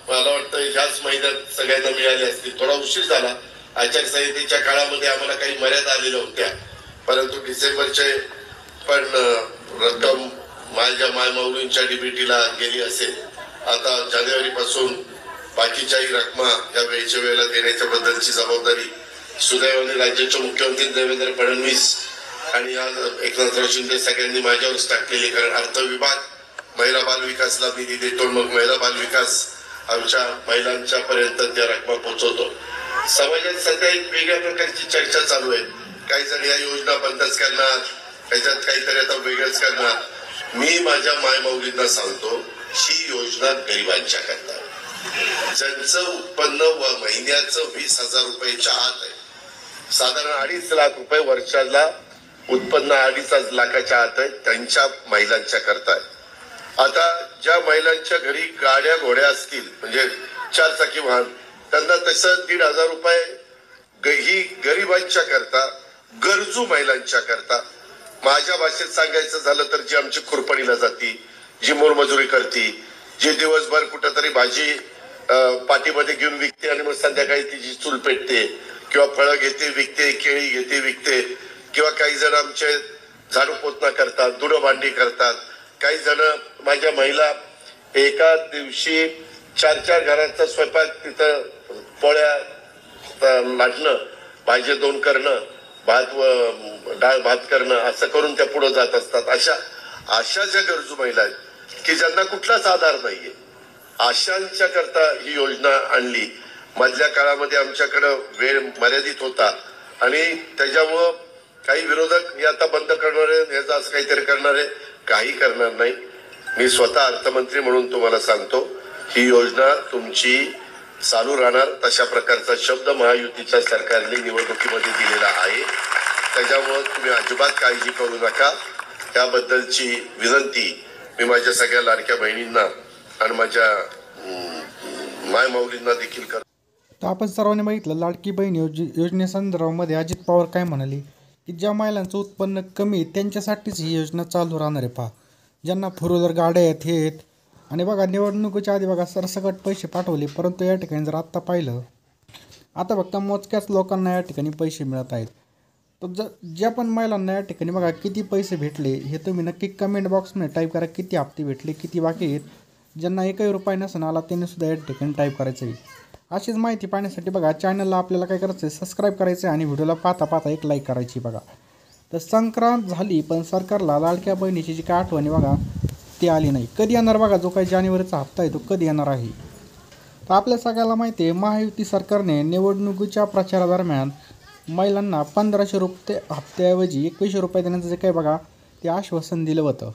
मला वाटतं ह्याच महिन्यात सगळ्यांना मिळाले असतील. थोडा उशीर झाला, आचारसंहितेच्या काळामध्ये आम्हाला काही मर्यादा आलेल्या होत्या, परंतु डिसेंबरचे पण रक्कम माझ्या मायमाऊलींच्या डीबीटीला गेली असेल. आता जानेवारीपासून बाकीच्याही रकमा या वेळच्या वेळेला देण्याच्या बद्दलची जबाबदारी सुदैवाने राज्याचे मुख्यमंत्री देवेंद्र फडणवीस आणि आज एकनाथराव शिंदे सगळ्यांनी माझ्यावरच टाकलेली. कारण अर्थ विभाग महिला बाल विकासला निधी देतो, मग महिला बाल विकास आमच्या महिलांच्या पर्यंत त्या रकमा पोहोचवतो. समाजात सध्या एक वेगळ्या प्रकारची चर्चा चालू आहे. काही जण या योजना बंदच करणार, त्याच्यात काहीतरी आता वेगळंच करणार. मी माझ्या मायमाऊलींना सांगतो, ही योजना गरिबांच्या करता, ज्यांचं उत्पन्न महिन्याचं 20,000 रुपयाच्या आत आहे, साधारण 2.5 लाख रुपये वर्षाला उत्पन्न 2.5 लाखाच्या आत आहे, त्यांच्या महिलांच्या करता. आता ज्या महिलांच्या घरी गाड्या घोड्या असतील, म्हणजे 4 चाकी वाहन, त्यांना तसं 1,500 रुपये ही गरिबांच्या करता, गरजू महिलांच्या करता. माझ्या भाषेत सांगायचं झालं तर जी आमची खुरपणीला जाती, जी मोलमजुरी करती, जी दिवसभर कुठंतरी भाजी पाठीमध्ये घेऊन विकते आणि मग संध्याकाळी तिची चूल पेटते, किंवा फळं घेते विकते, केळी घेते विकते, किंवा काही जण आमचे झाडू पोतना करतात, धुणं भांडी करतात. काही जण माझ्या महिला एका दिवशी 4-4 घरांचा स्वयंपाक, तिथं पोळ्या लाटणं, भाजी 2 करणं, भात व डाळ भात करणं, असं करून त्या पुढे जात असतात. अशा ज्या गरजू महिला आहेत की ज्यांना कुठलाच आधार नाहीये, अशांच्या करता ही योजना आणली. मधल्या काळामध्ये आमच्याकडं वेळ मर्यादित होता आणि त्याच्यामुळं काही विरोधक हे आता बंद करणारे, याचं असं काहीतरी करणारे, काही करणार नाही. मी स्वतः अर्थमंत्री म्हणून तुम्हाला सांगतो, ही योजना तुमची चालू राहणार. तशा प्रकारचा शब्द महायुतीच्या सरकारने निवडणुकीमध्ये दिलेला आहे. त्याच्यामुळं तुम्ही अजिबात काळजी करू नका. त्याबद्दलची विनंती मी माझ्या सगळ्या लाडक्या बहिणींना आणि माझ्या मायमाऊलींना देखील करतो. तर आपण सर्वांनी बघितलं लाडकी बहीण योजनेसंदर्भामध्ये अजित पवार काय म्हणाले की ज्या महिलांचं उत्पन्न कमी आहे त्यांच्यासाठीच ही योजना चालू राहणार आहे. पहा, ज्यांना फोर व्हीलर गाड्या आहेत, हे आहेत. आणि बघा, निवडणुकीच्या आधी बघा सरसकट पैसे पाठवले, परंतु या ठिकाणी जर आत्ता पाहिलं, आता फक्त मोजक्याच लोकांना या ठिकाणी पैसे मिळत आहेत. तर ज्या पण महिलांना या ठिकाणी बघा किती पैसे भेटले हे तुम्ही नक्की कमेंट बॉक्समध्ये टाईप करा. किती हप्ते भेटले, किती बाकी आहेत. ज्यांना 1 रुपया नसून आला त्यांनी सुद्धा या ठिकाणी टाईप करायचं आहे. अशीच माहिती पाहण्यासाठी बघा चॅनलला आपल्याला काय करायचं आहे, सबस्क्राईब करायचं आहे आणि व्हिडिओला पाहता एक लाईक करायची. बघा, तर संक्रांत झाली पण सरकारला लाडक्या बहिणीची जी काय आठवणी बघा ती आली नाही. कधी येणार बघा, जो काही जानेवारीचा हप्ता आहे तो कधी येणार आहे. तर आपल्या सगळ्याला माहिती आहे, महायुती सरकारने निवडणुकीच्या प्रचारादरम्यान महिलांना 1,500 रुपये हप्त्याऐवजी 2,100 रुपये देण्याचं जे काही बघा ते आश्वासन दिलं होतं.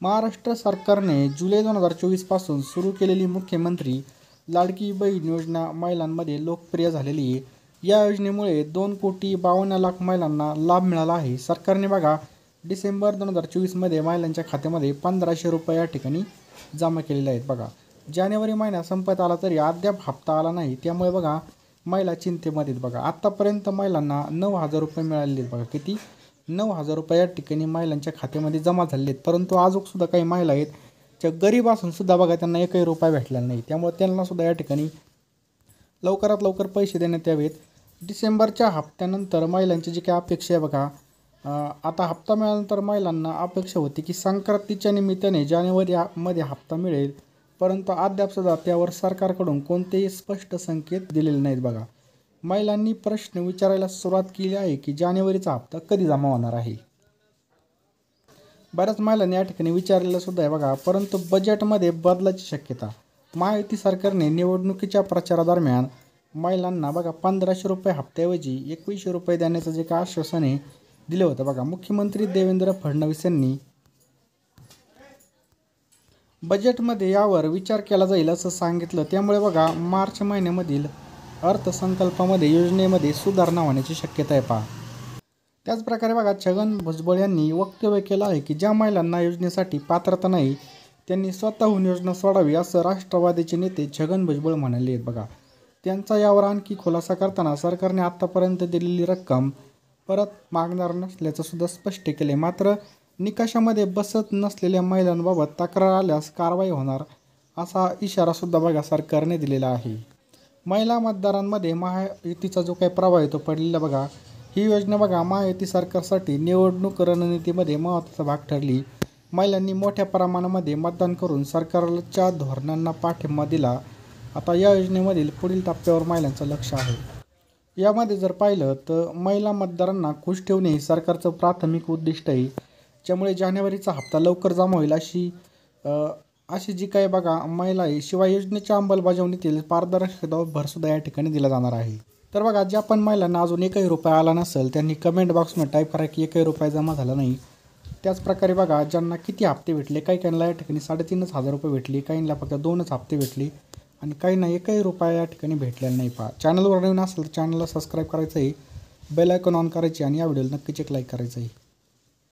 महाराष्ट्र सरकारने जुलै 2024 पासून सुरू केलेली मुख्यमंत्री लाडकी बहीण योजना महिलांमध्ये लोकप्रिय झालेली आहे. या योजनेमुळे 2,52,00,000 महिलांना लाभ मिळाला आहे. सरकारने बघा डिसेंबर 2024मध्ये महिलांच्या खात्यामध्ये 1,500 रुपये या ठिकाणी जमा केलेले आहेत. बघा, जानेवारी महिना संपत आला तरी अद्याप हप्ता आला नाही, त्यामुळे बघा महिला चिंतेमध्ये आहेत. बघा, आत्तापर्यंत महिलांना 9,000 रुपये मिळालेले आहेत. बघा, किती 9,000 रुपये या ठिकाणी महिलांच्या खात्यामध्ये जमा झालेले आहेत. परंतु अजूनसुद्धा काही महिला आहेत ज्या गरीब असूनसुद्धा बघा त्यांना 1 रुपया भेटलेला नाही. त्यामुळे त्यांनासुद्धा या ठिकाणी लवकरात लवकर पैसे देण्यात यावेत. डिसेंबरच्या हप्त्यानंतर महिलांची जी काही अपेक्षा आहे बघा, आता हप्ता मिळाल्यानंतर महिलांना अपेक्षा होती की संक्रांतीच्या निमित्ताने जानेवारीमध्ये हप्ता मिळेल, परंतु अद्यापसुद्धा त्यावर सरकारकडून कोणतेही स्पष्ट संकेत दिलेले नाहीत. बघा, महिलांनी प्रश्न विचारायला सुरुवात केली आहे की जानेवारीचा हप्ता कधी जमा होणार आहे. बऱ्याच महिलांनी या ठिकाणी विचारलेलं सुद्धा आहे बघा. परंतु बजेटमध्ये बदलाची शक्यता. महायुती सरकारने निवडणुकीच्या प्रचारादरम्यान महिलांना बघा 1,500 रुपये हप्त्याऐवजी 2,100 रुपये देण्याचं जे काय आश्वासन आहे दिलं होतं. बघा, मुख्यमंत्री देवेंद्र फडणवीस यांनी बजेटमध्ये यावर विचार केला जाईल असं सांगितलं. त्यामुळे बघा मार्च महिन्यामधील अर्थसंकल्पामध्ये योजनेमध्ये सुधारणा होण्याची शक्यता आहे. पहा, त्याचप्रकारे बघा छगन भुजबळ यांनी वक्तव्य केलं आहे की ज्या महिलांना योजनेसाठी पात्रता नाही त्यांनी स्वतःहून योजना सोडावी असं राष्ट्रवादीचे नेते छगन भुजबळ म्हणाले आहेत. बघा, त्यांचा यावर आणखी खुलासा करताना सरकारने आत्तापर्यंत दिलेली रक्कम परत मागणार नसल्याचं सुद्धा स्पष्ट केले. मात्र निकषामध्ये बसत नसलेल्या महिलांबाबत तक्रार आल्यास कारवाई होणार असा इशारासुद्धा बघा सरकारने दिलेला आहे. महिला मतदारांमध्ये महायुतीचा जो काही प्रभाव आहे तो पडलेला बघा. ही योजना बघा महायुती सरकारसाठी निवडणूक रणनीतीमध्ये महत्त्वाचा भाग ठरली. महिलांनी मोठ्या प्रमाणामध्ये मतदान करून सरकारच्या धोरणांना पाठिंबा दिला. आता या योजनेमधील पुढील टप्प्यावर महिलांचं लक्ष आहे. यामध्ये जर पाहिलं तर महिला मतदारांना खुश ठेवणे हे सरकारचं प्राथमिक उद्दिष्ट आहे. त्यामुळे जानेवारीचा हप्ता लवकर जमा होईल अशी जी काही बघा महिला आहे. शिवाय योजनेच्या अंमलबजावणीतील पारदर्शकतेवर भरसुद्धा या ठिकाणी दिला जाणार आहे. तर बघा ज्या पण महिलांना अजून एकही रुपया आला नसेल त्यांनी कमेंट बॉक्समध्ये टाईप करा की एकही रुपया जमा झाला नाही. त्याचप्रकारे बघा ज्यांना किती हप्ते भेटले, काही काहींना या ठिकाणी 3,500 रुपये भेटले, काहींना फक्त 2च हप्ते भेटले आणि काहींना एकही रुपया या ठिकाणी भेटलेला नाही. पहा चॅनलवर नवीन असेल तर चॅनलला सबस्क्राईब करायचं आहे, बेल आयकॉन ऑन करायची आणि या व्हिडिओला नक्कीच एक लाईक करायचं आहे.